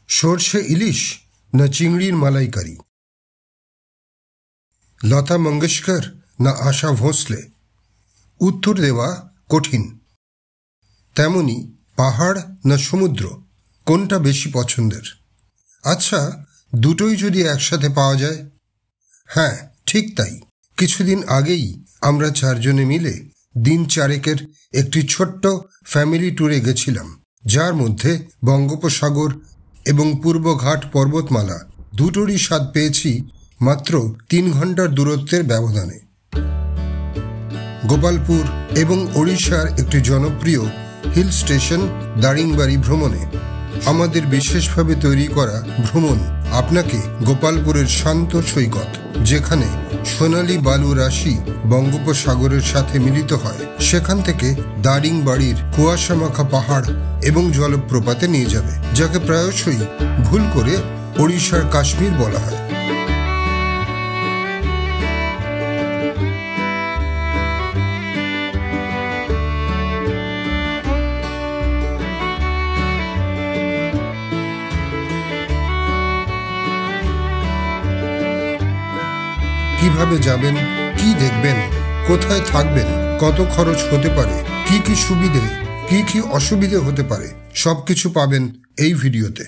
সর্ষে ইলিশ না চিংড়ির মালাইকারি, লতা মঙ্গেশকর না আশা ভোঁসলে, উত্তর দেওয়া কঠিন। তেমনি পাহাড় না সমুদ্র, কোনটা বেশি পছন্দের? আচ্ছা, দুটোই যদি একসাথে পাওয়া যায়? হ্যাঁ, ঠিক তাই। কিছুদিন আগেই আমরা 4 জনে মিলে দিন 4 একটি ছোট্ট ফ্যামিলি ট্যুরে গেছিলাম, যার মধ্যে বঙ্গোপসাগর এবং পূর্বঘাট পর্বতমালা দুটোরই স্বাদ পেয়েছি মাত্র 3 ঘন্টার দূরত্বের ব্যবধানে। গোপালপুর এবং ওড়িশার একটি জনপ্রিয় হিল স্টেশন দারিংবাড়ি ভ্রমণে আমাদের বিশেষভাবে তৈরি করা ভ্রমণ আপনাকে গোপালপুরের শান্ত সৈকত, যেখানে সোনালী বালু রাশি বঙ্গোপসাগরের সাথে মিলিত হয়, সেখান থেকে দারিংবাড়ির কুয়াশামাখা পাহাড় এবং জলপ্রপাতে নিয়ে যাবে, যাকে প্রায়শই ভুল করে ওড়িশার কাশ্মীর বলা হয়। কিভাবে যাবেন, কি দেখবেন, কোথায় থাকবেন, কত খরচ হতে পারে, কি কি সুবিধে, কি কি অসুবিধে হতে পারে, সবকিছু পাবেন এই ভিডিওতে।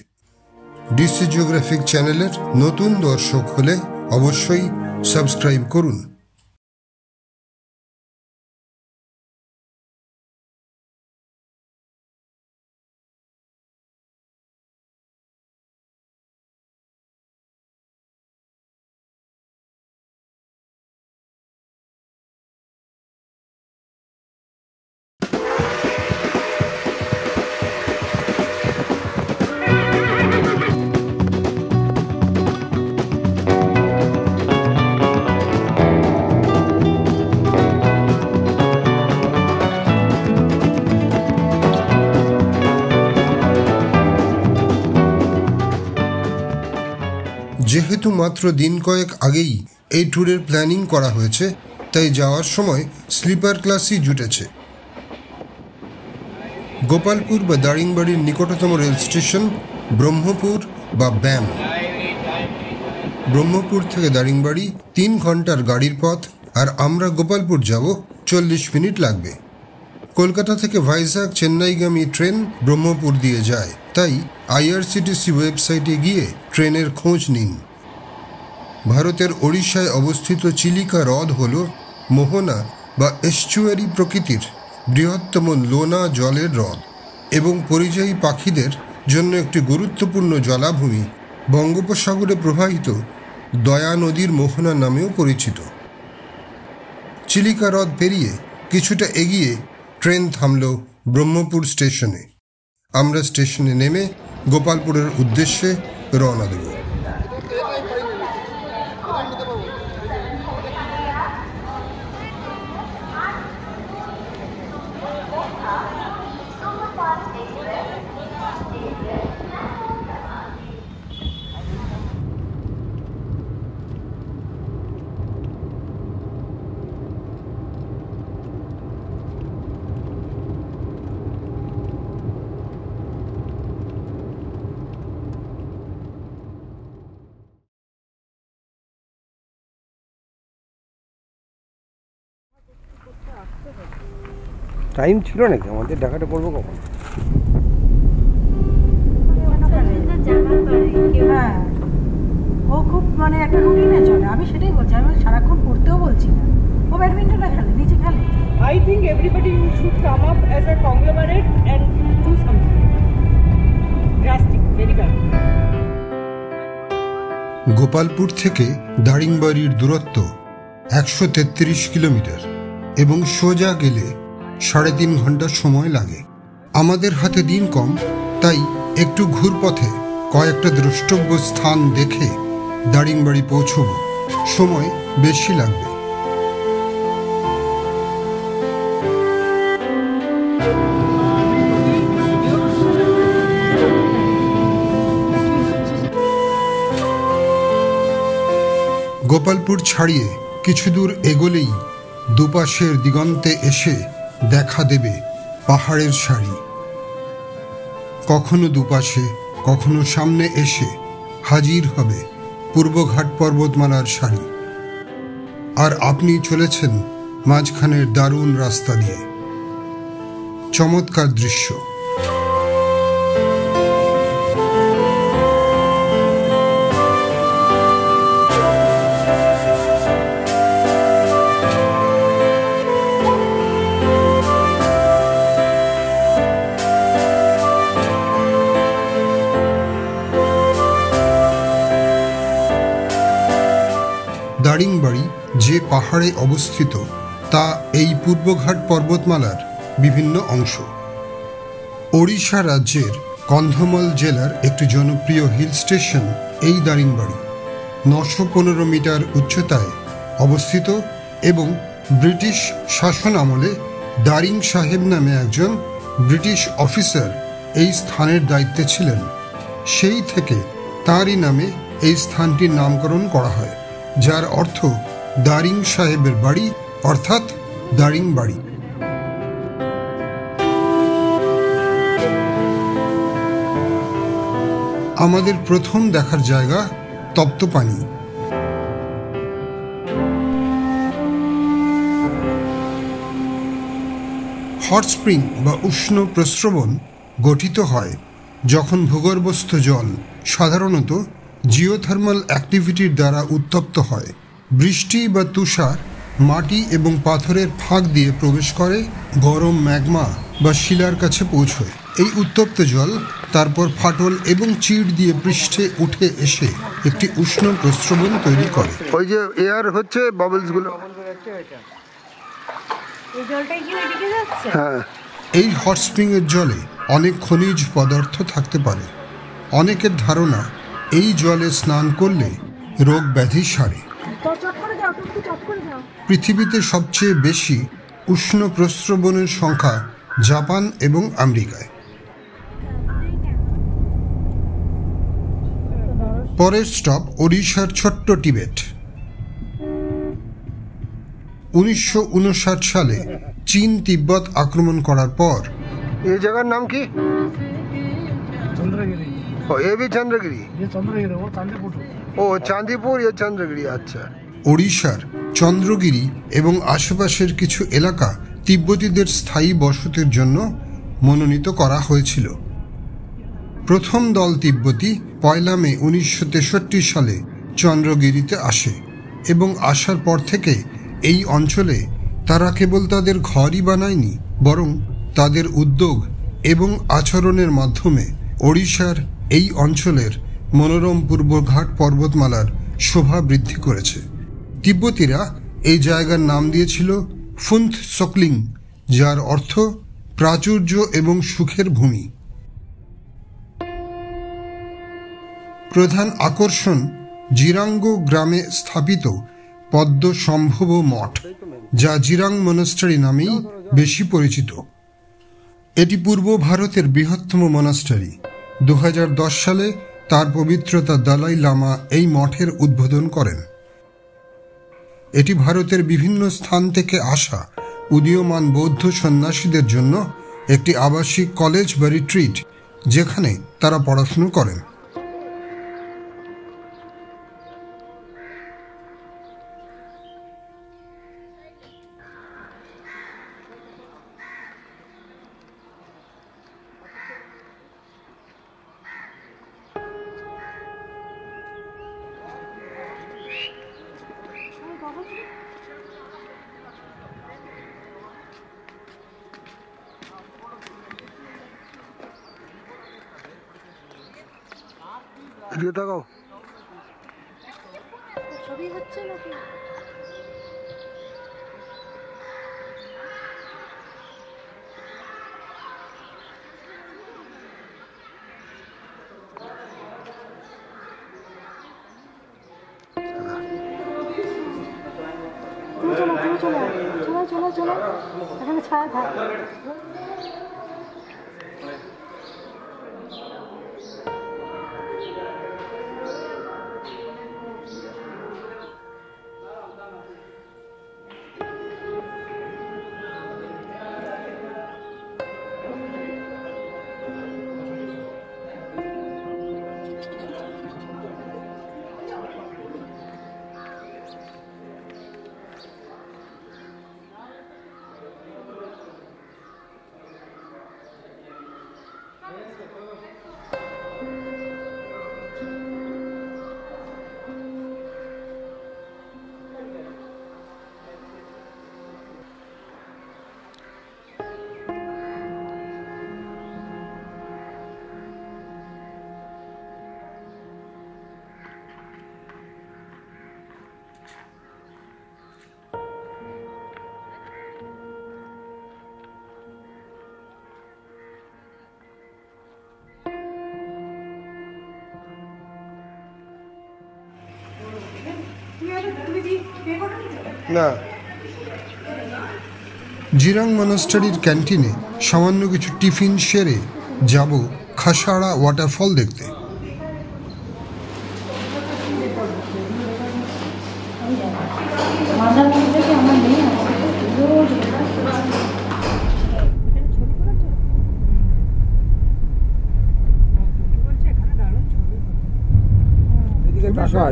ডিসি জিওগ্রাফিক চ্যানেলের নতুন দর্শক হলে অবশ্যই সাবস্ক্রাইব করুন। যেহেতু মাত্র দিন কয়েক আগেই এই ট্যুরের প্ল্যানিং করা হয়েছে, তাই যাওয়ার সময় স্লিপার ক্লাসই জুটেছে। গোপালপুর বা দারিংবাড়ির নিকটতম রেল স্টেশন ব্রহ্মপুর বা ব্যাম। ব্রহ্মপুর থেকে দারিংবাড়ি 3 ঘন্টার গাড়ির পথ, আর আমরা গোপালপুর যাব 40 মিনিট লাগবে। কলকাতা থেকে ভাইজাগ চেন্নাইগামী ট্রেন ব্রহ্মপুর দিয়ে যায়, তাই আইআরসিটিসি ওয়েবসাইটে গিয়ে ট্রেনের খোঁজ নিন। ভারতের ওড়িশায় অবস্থিত চিলিকা হ্রদ হল মোহনা বা এস্চুয়ারি প্রকৃতির বৃহত্তম লোনা জলের হ্রদ এবং পরিযায়ী পাখিদের জন্য একটি গুরুত্বপূর্ণ জলাভূমি। বঙ্গোপসাগরে প্রবাহিত দয়া নদীর মোহনা নামেও পরিচিত। চিলিকা হ্রদ পেরিয়ে কিছুটা এগিয়ে ট্রেন থামল ব্রহ্মপুর স্টেশনে। আমরা স্টেশনে নেমে গোপালপুরের উদ্দেশ্যে রওনা দেব। টাইম ছিল নাকি আমাদের? ঢাকাটা পড়বো কখন? হ্যাঁ, ও খুব মানে একটা রুটিনে চলে। আমি সেটাই বলছি, আমি সারাক্ষণ পড়তেও বলছি না। ও ব্যাডমিন্টনটা খেলে, নিচে খেলে। I think everybody should come up as a conglomerate and do something drastic, very bad. Gopalpur থেকে দারিংবাড়ির দূরত্ব 133 কিলোমিটার এবং সোজা গেলে 3.5 ঘন্টা সময় লাগে। আমাদের হাতে দিন কম, তাই একটু ঘুরপথে কয়েকটা দ্রষ্টব্য স্থান দেখে দারিংবাড়ি পৌঁছব। সময় বেশি লাগবে। গোপালপুর ছাড়িয়ে কিছু দূর এগোলেই দুপাশের দিগন্তে এসে দেখা দেবে পাহাড়ের সারি। কখনো দুপাশে, কখনো সামনে এসে হাজির হবে পূর্বঘাট পর্বতমালার সারি, আর আপনি চলেছেন মাঝখানের দারুণ রাস্তা দিয়ে। চমৎকার দৃশ্য। দারিংবাড়ি যে পাহাড়ে অবস্থিত তা এই পূর্বঘাট পর্বতমালার বিভিন্ন অংশ। ওড়িশা রাজ্যের কন্ধমাল জেলার একটি জনপ্রিয় হিল স্টেশন এই দারিংবাড়ি। 915 মিটার উচ্চতায় অবস্থিত এবং ব্রিটিশ শাসন আমলে দারিং সাহেব নামে একজন ব্রিটিশ অফিসার এই স্থানের দায়িত্বে ছিলেন। সেই থেকে তাঁরই নামে এই স্থানটির নামকরণ করা হয়, যার অর্থ দারিং সাহেবের বাড়ি, অর্থাৎ দারিংবাড়ি। আমাদের প্রথম দেখার জায়গা তপ্তপানি। হট স্প্রিং বা উষ্ণ প্রস্রবণ গঠিত হয় যখন ভূগর্ভস্থ জল সাধারণত জিওথার্মাল অ্যাক্টিভিটির দ্বারা উত্তপ্ত হয়। বৃষ্টি বা তুষার মাটি এবং পাথরের ফাঁক দিয়ে প্রবেশ করে, গরম ম্যাগমা বা শিলার কাছে পৌঁছয়। এই উত্তপ্ত জল তারপর ফাটল এবং চিড় দিয়ে পৃষ্ঠে উঠে এসে একটি উষ্ণ প্রস্রবণ তৈরি করে। ওই যে এয়ার হচ্ছে বাবলসগুলো, হ্যাঁ। এই হট স্প্রিংয়ের জলে অনেক খনিজ পদার্থ থাকতে পারে। অনেকের ধারণা এই জলে স্নান করলে রোগ ব্যাধি সারে। পৃথিবীতে সবচেয়ে বেশি উষ্ণ প্রস্রবণের সংখ্যা জাপান এবং আমেরিকায়। পরের স্টপ ওড়িশার ছোট্ট টিবেট। 1959 সালে চীন তিব্বত আক্রমণ করার পর এই জায়গার নাম কি? চন্দ্রগিরি। ও চাঁদিপুর, চন্দ্রগিরি। আচ্ছা। ওড়িশার চন্দ্রগিরি এবং আশেপাশের কিছু এলাকা তিব্বতীদের স্থায়ী বসতির জন্য মনোনীত করা হয়েছিল। প্রথম দল তিব্বতী 1 মে 1963 সালে চন্দ্রগিরিতে আসে এবং আসার পর থেকে এই অঞ্চলে তারা কেবল তাদের ঘরই বানায়নি, বরং তাদের উদ্যোগ এবং আচরণের মাধ্যমে ওড়িশার এই অঞ্চলের মনোরম পূর্বঘাট পর্বতমালার শোভা বৃদ্ধি করেছে। তিব্বতীরা এই জায়গার নাম দিয়েছিল ফুন্থ সকলিং, যার অর্থ প্রাচুর্য এবং সুখের ভূমি। প্রধান আকর্ষণ জিরাঙ্গ গ্রামে স্থাপিত পদ্ম সম্ভব মঠ, যা জিরাং মনাস্টারি নামেই বেশি পরিচিত। এটি পূর্ব ভারতের বৃহত্তম মনাস্টারি। 2010 সালে তার পবিত্রতা দালাই লামা এই মঠের উদ্বোধন করেন। এটি ভারতের বিভিন্ন স্থান থেকে আসা উদীয়মান বৌদ্ধ সন্ন্যাসীদের জন্য একটি আবাসিক কলেজ বা রিট্রিট, যেখানে তারা পড়াশুনো করেন। ছবি হচ্ছে নাকি? চলো চলো, এখানে ছায়া থাক। না। জিরাং মনাস্টারির ক্যান্টিনে সামান্য কিছু টিফিন সেরে যাব খাসাড়া ওয়াটারফল দেখতে।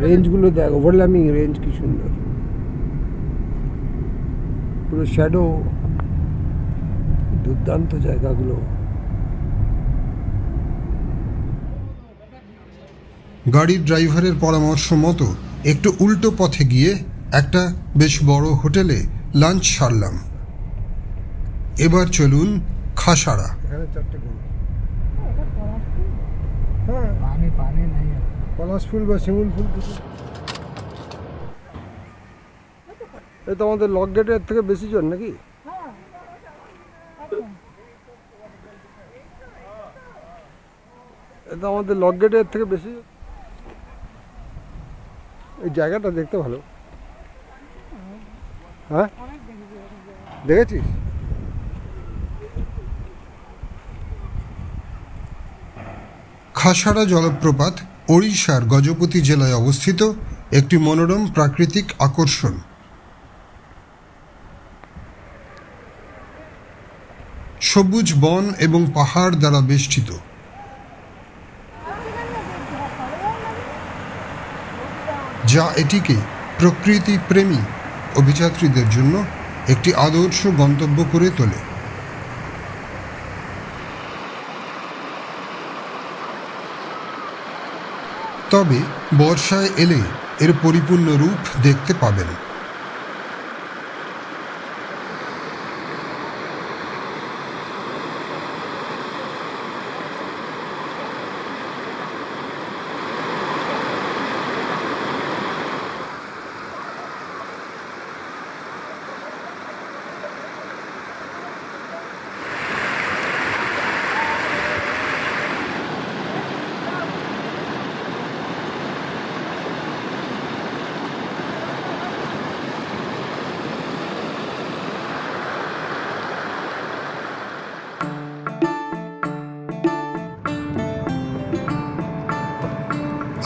রেঞ্জগুলো দেখ, ওভারল্যাপিং রেঞ্জ কি সুন্দর, পুরো শ্যাডো, দুর্দান্ত জায়গাগুলো। গাড়ির ড্রাইভারের পরামর্শ মতো একটু উল্টো পথে গিয়ে একটা বেশ বড় হোটেলে লাঞ্চ সারলাম। এবার চলুন খাসাড়া। পলাশ ফুল বা শিমুল ফুল, এই তো আমাদের লক গেটের থেকে বেশি জন নাকি? এটা আমাদের লক গেটের থেকে বেশি। এই জায়গাটা দেখতে ভালো। হ্যাঁ, দেখেছিস? খাসাড়া জলপ্রপাত ওড়িশার গজপতি জেলায় অবস্থিত একটি মনোরম প্রাকৃতিক আকর্ষণ। সবুজ বন এবং পাহাড় দ্বারা বেষ্টিত। যা এটিকে প্রকৃতি প্রেমী অভিযাত্রীদের জন্য একটি আদর্শ গন্তব্য করে তোলে। তবে বর্ষায় এলে এর পরিপূর্ণ রূপ দেখতে পাবেন।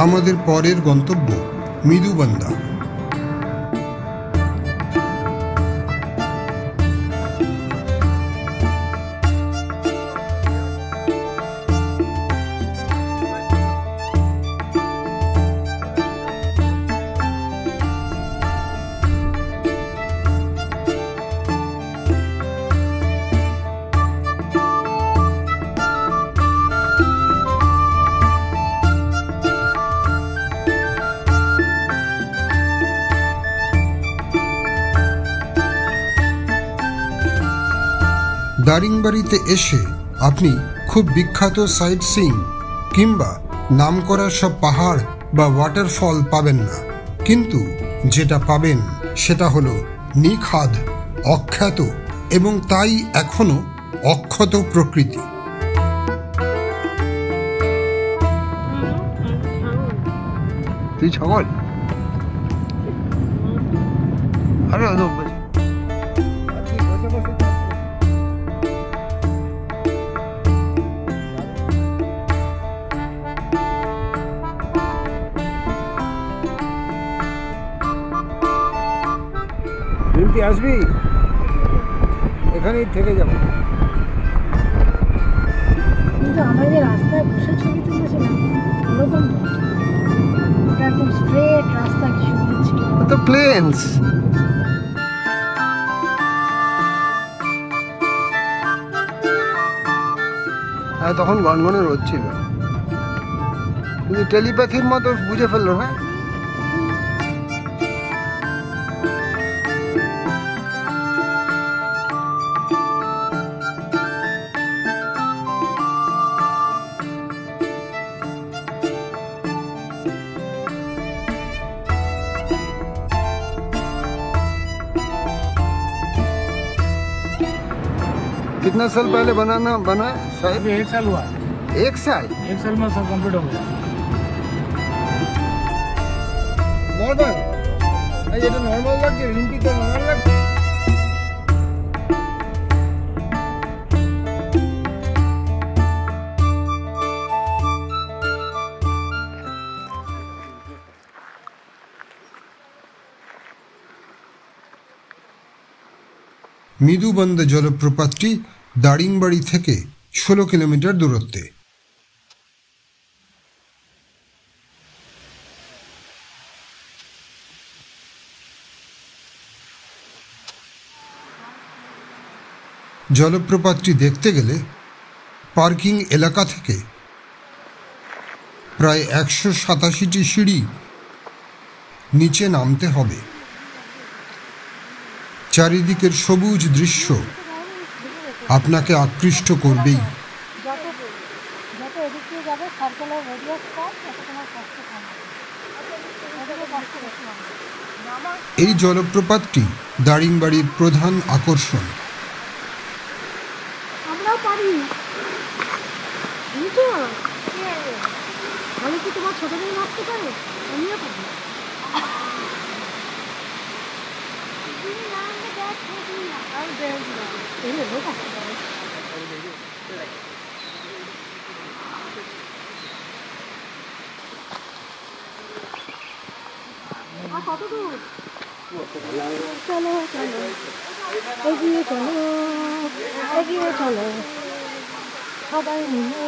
আমাদের পরের গন্তব্য মৃদুবন্দা। দারিংবাড়িতে এসে আপনি খুব বিখ্যাত সাইট সিইং কিংবা নামকরা সব পাহাড় বা ওয়াটারফল পাবেন না, কিন্তু যেটা পাবেন সেটা হলো নিখাদ, অখ্যাত এবং তাই এখনো অক্ষত প্রকৃতি। তুই ছাগল? আরে আসবি, এখানেই থেকে যাবো। কিন্তু আমরা যে রাস্তায় বসে ছবি তুলেছিলাম ওরকম ওটা একদম স্ট্রেট রাস্তা, কি সুন্দর ছিল। তো প্লেনস, হ্যাঁ তখন গনগনে রোদ ছিল, কিন্তু টেলিপ্যাথির মতো বুঝে ফেললো না। कितना साल पहले बनाना बना शायद? 1 साल हुआ। 1 साल? 1 साल में सब कंप्लीट हो गया। नॉर्मल, ये तो नॉर्मल लग रही है, रिंकी तो মৃদুবন্দে জলপ্রপাতটি দারিংবাড়ি থেকে 16 কিলোমিটার দূরত্বে। জলপ্রপাতটি দেখতে গেলে পার্কিং এলাকা থেকে প্রায় 187টি সিঁড়ি নিচে নামতে হবে। চারিদিকের সবুজ দৃশ্য আপনাকে আকৃষ্ট করবেই। এই জলপ্রপাতটি দারিংবাড়ির প্রধান আকর্ষণ। তোমার ছোট মেয়ে নাচতে পারে, আমিও পারি। কত দূর? চলো চলো, এগিয়ে চলো, এগিয়ে চলো সবাই মিলে।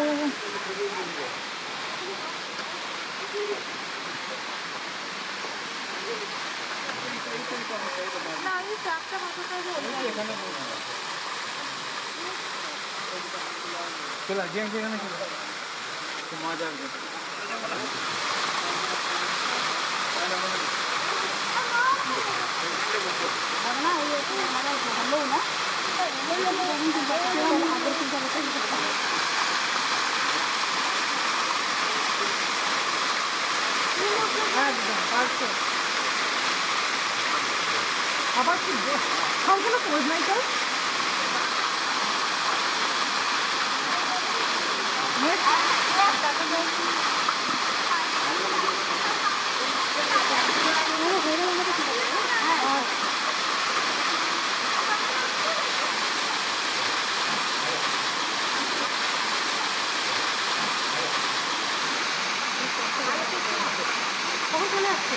আবার কি সবগুলো পোজ নাই তো? চলে আসছে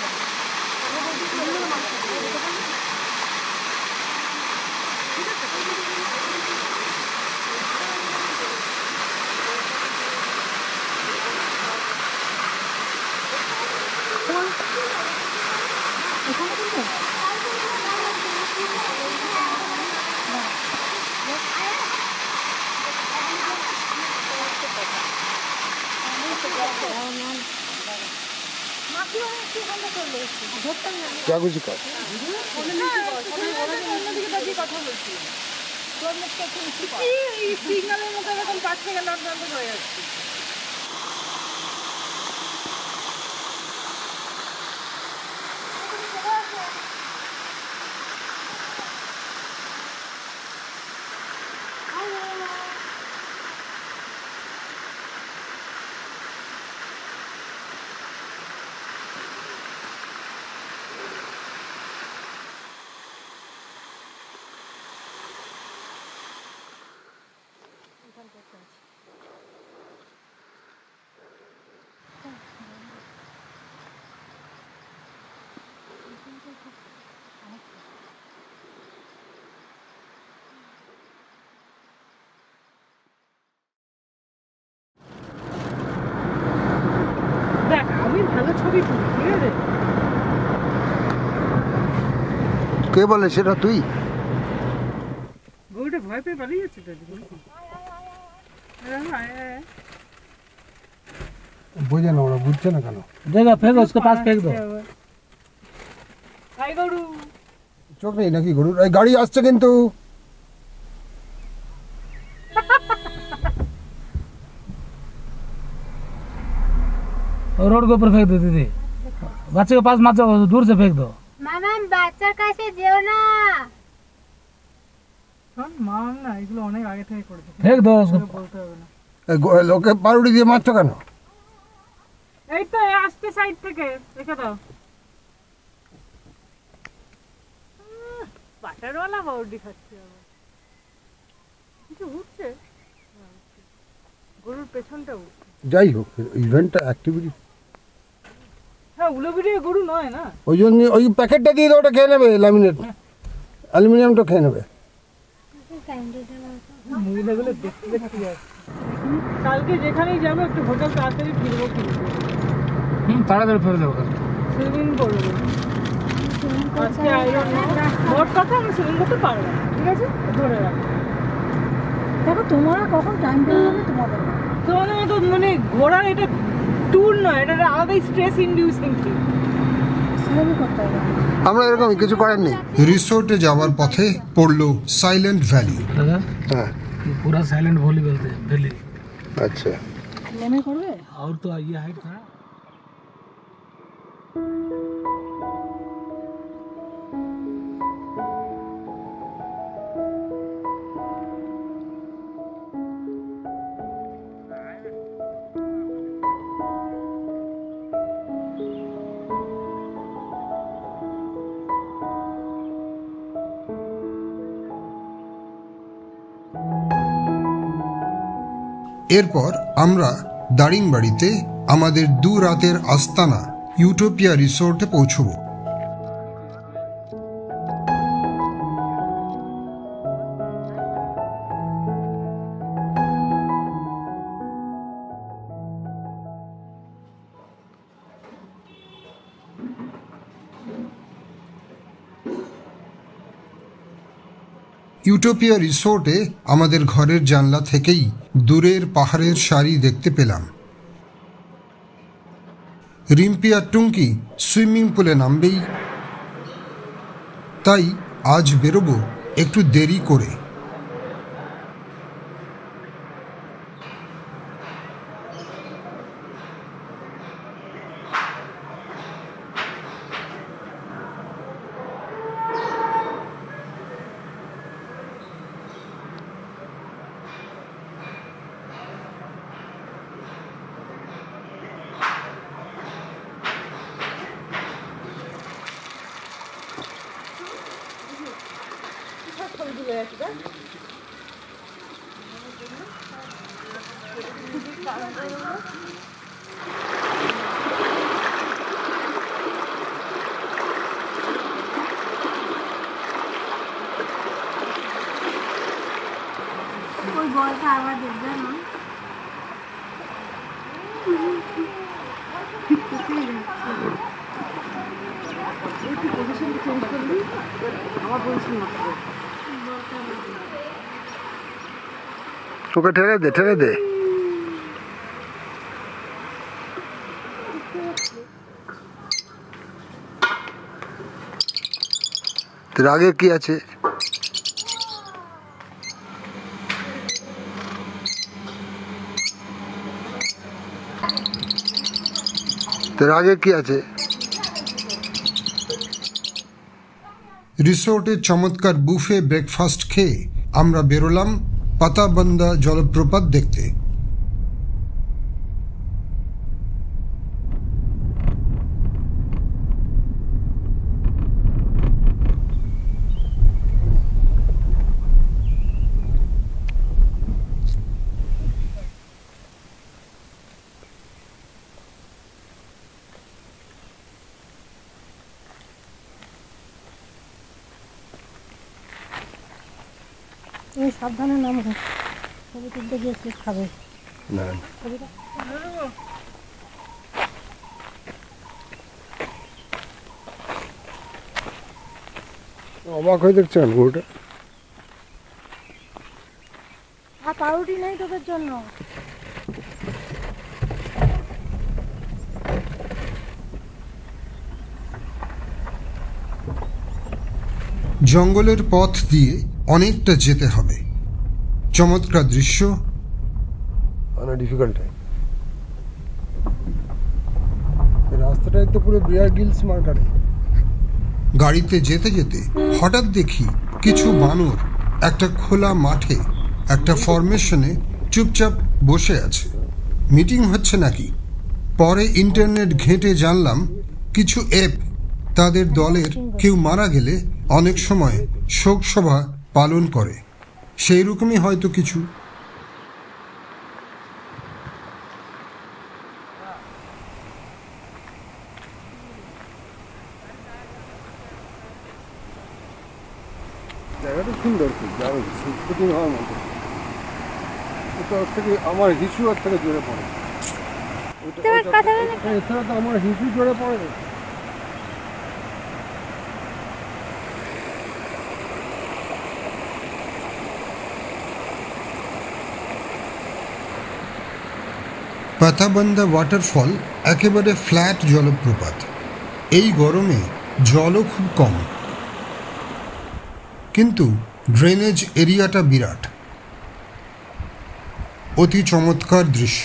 क्या कुछ कर সিগন্যালের মতো এরকম 5 সেকেন্ড অন্তর হয়ে যাচ্ছে। কে বলে সেটা তুই? গরুটা ভয় পেয়ে পালিয়ে যাচ্ছে তো। বোঝে না, ওরা বুঝছে না কেন। देखो फेंको उसके पास फेंक दो। হাই গরু, চোখ নেই নাকি গরুর? এই গাড়ি আসছে কিন্তু। रोड के ऊपर फेंक दो दीदी, बच्चे के पास मत जाओ, दूर से फेंक दो। মামা বাচ্চার কাছে যেও না। শোন মাম না, এগুলো অনেক আগে থেকে করেছে, फेंक दो उसको। বলতে হবে না। লোকে পাউরুটি দিয়ে মারছো কেন? এই তো আসছে সাইড থেকে, দেখে দাও। বাটারওয়ালা বাউডি খাচ্ছে আবার। কিছু উঠছে, গরুর পেছনটা উঠছে। যাই হোক, ইভেন্টটা অ্যাক্টিভিটি। হ্যাঁ, উলোবিড়িয়ে গরু নয় না। ওই জন্য ওই প্যাকেটটা দিয়ে দাও, ওটা খেয়ে নেবে। ল্যামিনেট অ্যালুমিনিয়ামটা খেয়ে নেবে। ক্যান্ডিডেট মহিলাগুলো দেখতে দেখতে যায়। কালকে যেখানেই যাবো একটু হোটেল তাড়াতাড়ি ফিরবো কিন্তু তাড়াতাড়ি ফেলে দেবো কাল। সুইমিং করবো আজকে আইরন মোট কথা আমি সুইমিং করতে পারবো না, ঠিক আছে ধরে রাখো। দেখো তোমরা কখন টাইম পেয়ে যাবে তোমাদের, তোমাদের মতো মানে ঘোরার এটা ট্যুর নয়, এটা একটা আলাদাই স্ট্রেস ইনডিউসিং থিং। সেভাবে করতে হবে। আমরা এরকম কিছু করার নেই। রিসোর্টে যাওয়ার পথে পড়ল সাইলেন্ট ভ্যালি। দাদা হ্যাঁ पूरा साइलेंट वॉली बोलते हैं वैली। আচ্ছা নেমে করবে और तो ये हाइट था। এরপর আমরা দারিংবাড়িতে আমাদের 2 রাতের আস্তানা ইউটোপিয়া রিসোর্টে পৌঁছব। ইউটোপিয়া রিসোর্টে আমাদের ঘরের জানলা থেকেই দূরের পাহাড়ের সারি দেখতে পেলাম। রিম্পি আর টুঙ্কি সুইমিং পুলে নামবেই, তাই আজ বেরোবো একটু দেরি করে। ওই বলটা আবার দেখবে না ওকে ঠেলে দে ঠেলে দে। তোর আগে কি আছে? তোর আগে কি আছে? রিসোর্টে চমৎকার বুফে ব্রেকফাস্ট খেয়ে আমরা বেরোলাম পাতাবান্দা জলপ্রপাত দেখতে। তুমি সাবধানে নামো, ছবি তুলতে গিয়ে কে খাবে। না অবাক হয়ে দেখছেন গরুটা। আর পাউরুটি নেই তোদের জন্য। জঙ্গলের পথ দিয়ে অনেকটা যেতে হবে। চমৎকার দৃশ্য, ডিফিকাল্ট রাস্তাটাই তো পুরো বিয়ার গিলস মার্কারে। গাড়িতে যেতে যেতে হঠাৎ দেখি কিছু বানর একটা খোলা মাঠে একটা ফরমেশনে চুপচাপ বসে আছে। মিটিং হচ্ছে নাকি? পরে ইন্টারনেট ঘেঁটে জানলাম কিছু এপ তাদের দলের কেউ মারা গেলে অনেক সময় শোক সভা পালন করে, সেই রকমই হয়তো কিছু। জায়গাটা সুন্দর খুব। যাবে শুটিং হওয়ার মতো। ওটা ওর থেকে আমার হিসু ওর থেকে জোরে পড়ে। এছাড়া তো আমার হিসু জোরে পড়ে না। পাতাবান্দা ওয়াটারফল একেবারে ফ্ল্যাট জলপ্রপাত। এই গরমে জলও খুব কম, কিন্তু ড্রেনেজ এরিয়াটা বিরাট। অতি চমৎকার দৃশ্য।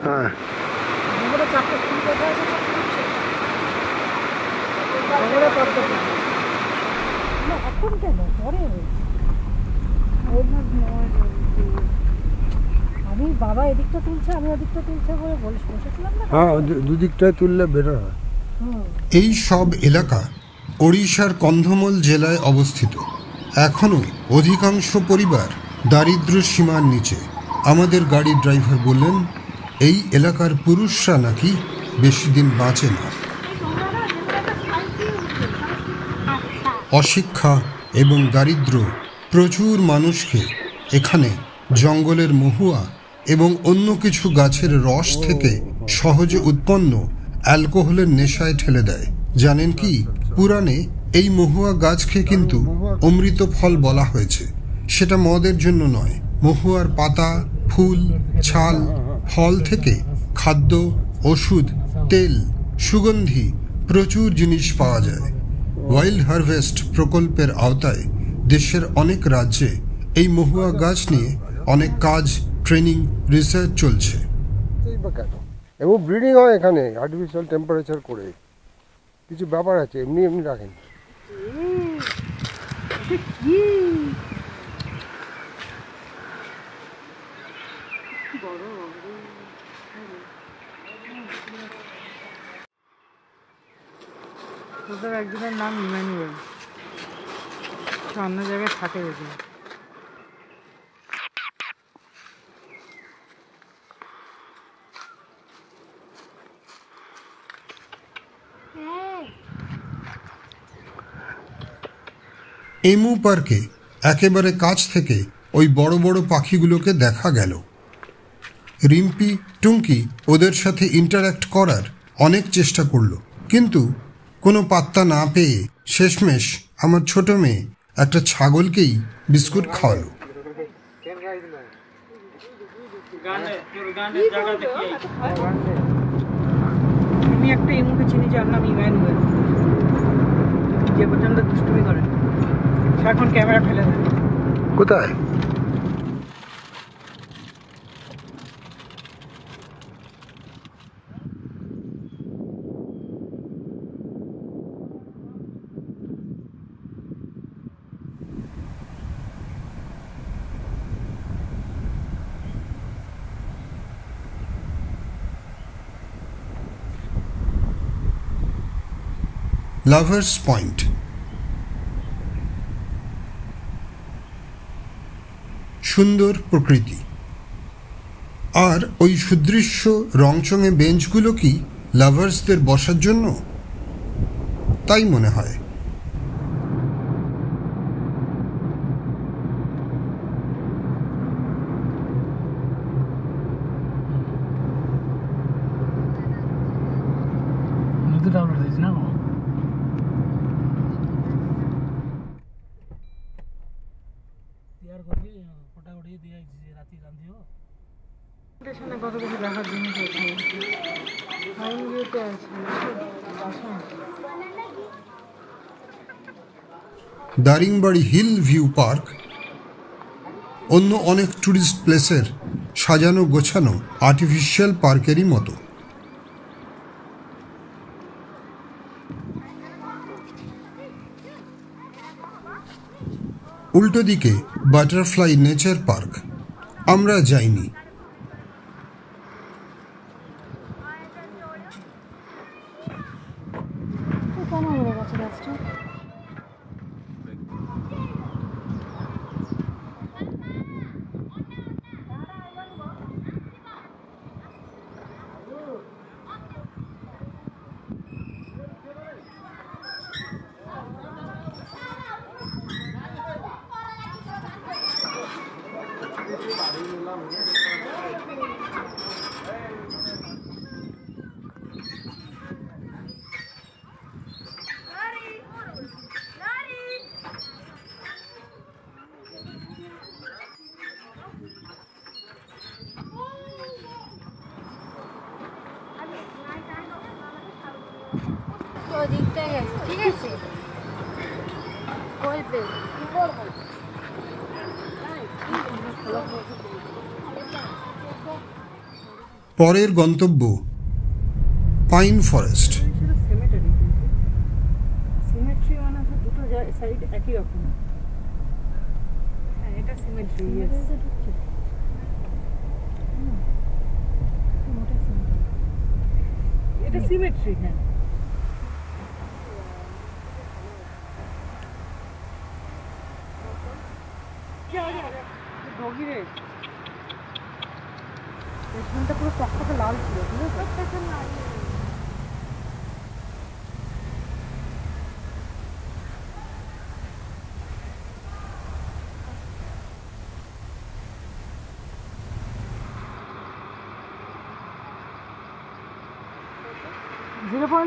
হ্যাঁ, এখন কেন পরে আমি বাবা এদিকটা তুলছে আমি ওদিকটা তুলছে বলে বসেছিলাম না। হ্যাঁ, দুদিকটায় তুললে বেটার হয়। এই সব এলাকা ওড়িশার কন্ধমল জেলায় অবস্থিত। এখনও অধিকাংশ পরিবার দারিদ্র্য সীমার নিচে। আমাদের গাড়ির ড্রাইভার বললেন, এই এলাকার পুরুষরা নাকি বেশি দিন বাঁচে না। অশিক্ষা এবং দারিদ্র্য প্রচুর মানুষকে এখানে জঙ্গলের মহুয়া এবং অন্য কিছু গাছের রস থেকে সহজে উৎপন্ন অ্যালকোহলের নেশায় ঠেলে দেয়। জানেন কি, পুরাণে এই মহুয়া গাছকে কিন্তু অমৃত ফল বলা হয়েছে। সেটা মদের জন্য নয়, মহুয়ার পাতা, ফুল, ছাল, ফল থেকে খাদ্য, ওষুধ, তেল, সুগন্ধি প্রচুর জিনিস পাওয়া যায়। ওয়াইল্ড হারভেস্ট প্রকল্পের আওতায় দেশের অনেক রাজ্যে এই মহুয়া গাছ নিয়ে অনেক কাজ, ট্রেনিং, রিসার্চ চলছে। এবং ব্রিডিং হয় এখানে আর্টিফিশিয়াল টেম্পারেচার করে। কিছু ব্যাপার আছে, এমনি এমনি রাখেন। তোদের একজনের নাম ইমানুয়েল, অন্য জায়গায় থাকে বেশি। এমু পার্কে একেবারে কাছ থেকে ওই বড় বড় পাখিগুলোকে দেখা গেল। রিম্পি, টুঙ্কি ওদের সাথে ইন্টারঅ্যাক্ট করার অনেক চেষ্টা করলো, কিন্তু কোনো পাত্তা না পেয়ে শেষমেশ আমার ছোট মেয়ে একটা ছাগলকেই বিস্কুট খাওয়ালো। আমি একটা এমুকে চিনি যার নাম ইমানুয়েল, যে পর্যন্ত দুষ্টুমি করে। সে এখন ক্যামেরা ফেলে দেয়। কোথায়? Lovers point. সুন্দর প্রকৃতি আর ওই সুদৃশ্য রংচঙে বেঞ্চগুলো কি লাভার্সদের বসার জন্য? তাই মনে হয়। কত কিছু দেখার জিনিস আছে। দারিংবাড়ি হিল ভিউ পার্ক অন্য অনেক ট্যুরিস্ট প্লেসের সাজানো গোছানো আর্টিফিশিয়াল পার্কেরই মতো। উল্টো দিকে বাটারফ্লাই নেচার পার্ক। আমরা যাইনি। কেন উড়ে গেছে গাছটা? ওদিকটা গেছে, ঠিক আছে বলবে। পরের গন্তব্য পাইন ফরেস্ট। সেটা সিমেট্রি, কিন্তু সিমেট্রি মানে হচ্ছে দুটো সাইড একই রকম। হ্যাঁ, এটা সিমেট্রি। এটা সিমেট্রি। হ্যাঁ, ডগিরে পেছনটা পুরো টকটকে লাল ছিল, বুঝেছো?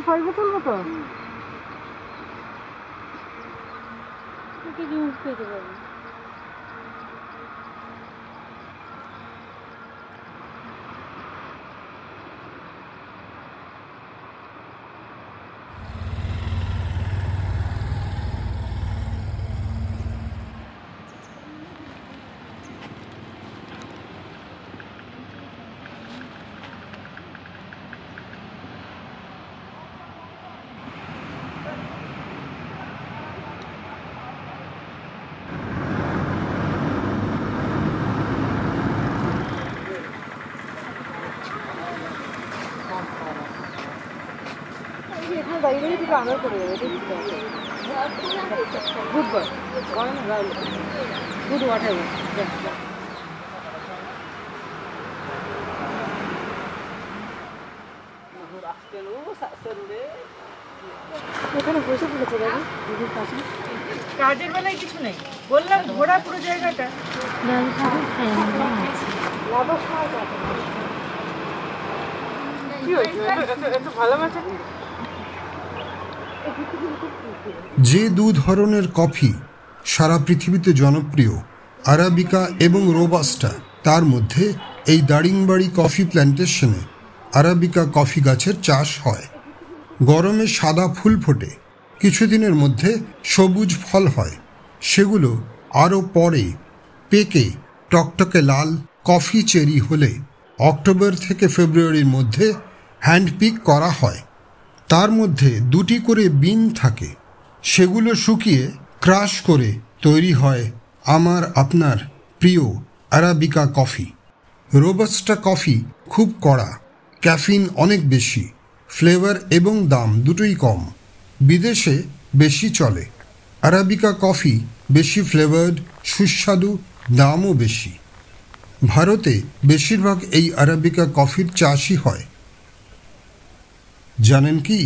.5 তুলবো তো? জুম পেতে পারবো। এখানে দাঁড়িয়ে থেকে আনার করে দেবে। Good boy, good what ever. এখানে বসে পড়েছে দাদা দিদির পাশে। কাজের বেলায় কিছু নেই, বললাম ঘোরা পুরো জায়গাটা। কি হয়েছে? এত ভালো মাছ। যে দু ধরনের কফি সারা পৃথিবীতে জনপ্রিয়, আরাবিকা এবং রোবাস্টা, তার মধ্যে এই দারিংবাড়ি কফি প্ল্যান্টেশনে আরাবিকা কফি গাছের চাষ হয়। গরমে সাদা ফুল ফোটে, কিছুদিনের মধ্যে সবুজ ফল হয়, সেগুলো আরও পরে পেকে টকটকে লাল কফি চেরি হলে অক্টোবর থেকে ফেব্রুয়ারির মধ্যে হ্যান্ডপিক করা হয়। তার মধ্যে 2টি করে বিন থাকে, সেগুলো শুকিয়ে ক্রাশ করে তৈরি হয় আমার আপনার প্রিয় আরাবিকা কফি। রোবাস্টা কফি খুব কড়া, ক্যাফিন অনেক বেশি, ফ্লেভার এবং দাম দুটোই কম, বিদেশে বেশি চলে। আরাবিকা কফি বেশি ফ্লেভার্ড, সুস্বাদু, দামও বেশি। ভারতে বেশিরভাগ এই আরাবিকা কফির চাষই হয়। জানেন কি,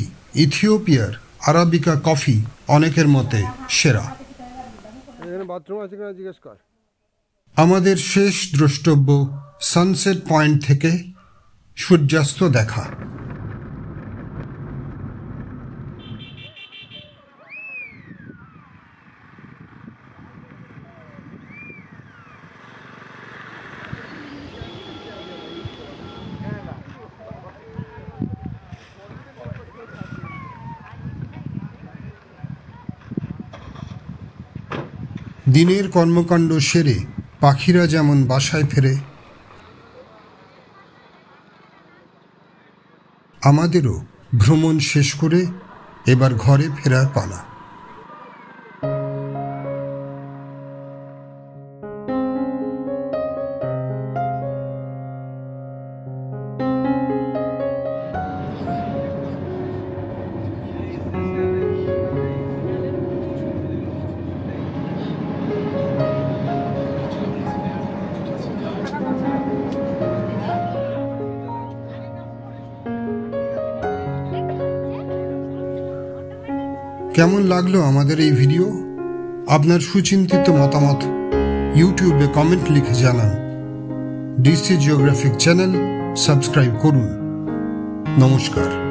ইথিওপিয়ার আরাবিকা কফি অনেকের মতে সেরা। এখানে বাথরুম আছে কিনা জিজ্ঞেস কর। আমাদের শেষ দ্রষ্টব্য সানসেট পয়েন্ট থেকে সূর্যাস্ত দেখা। দিনের কর্মকাণ্ড সেরে পাখিরা যেমন বাসায় ফেরে, আমাদেরও ভ্রমণ শেষ করে এবার ঘরে ফেরার পালা। কেমন লাগলো আমাদের এই ভিডিও? আপনার সুচিন্তিত মতামত ইউটিউবে কমেন্ট লিখে জানান। ডিসি জিওগ্রাফিক চ্যানেল সাবস্ক্রাইব করুন। নমস্কার।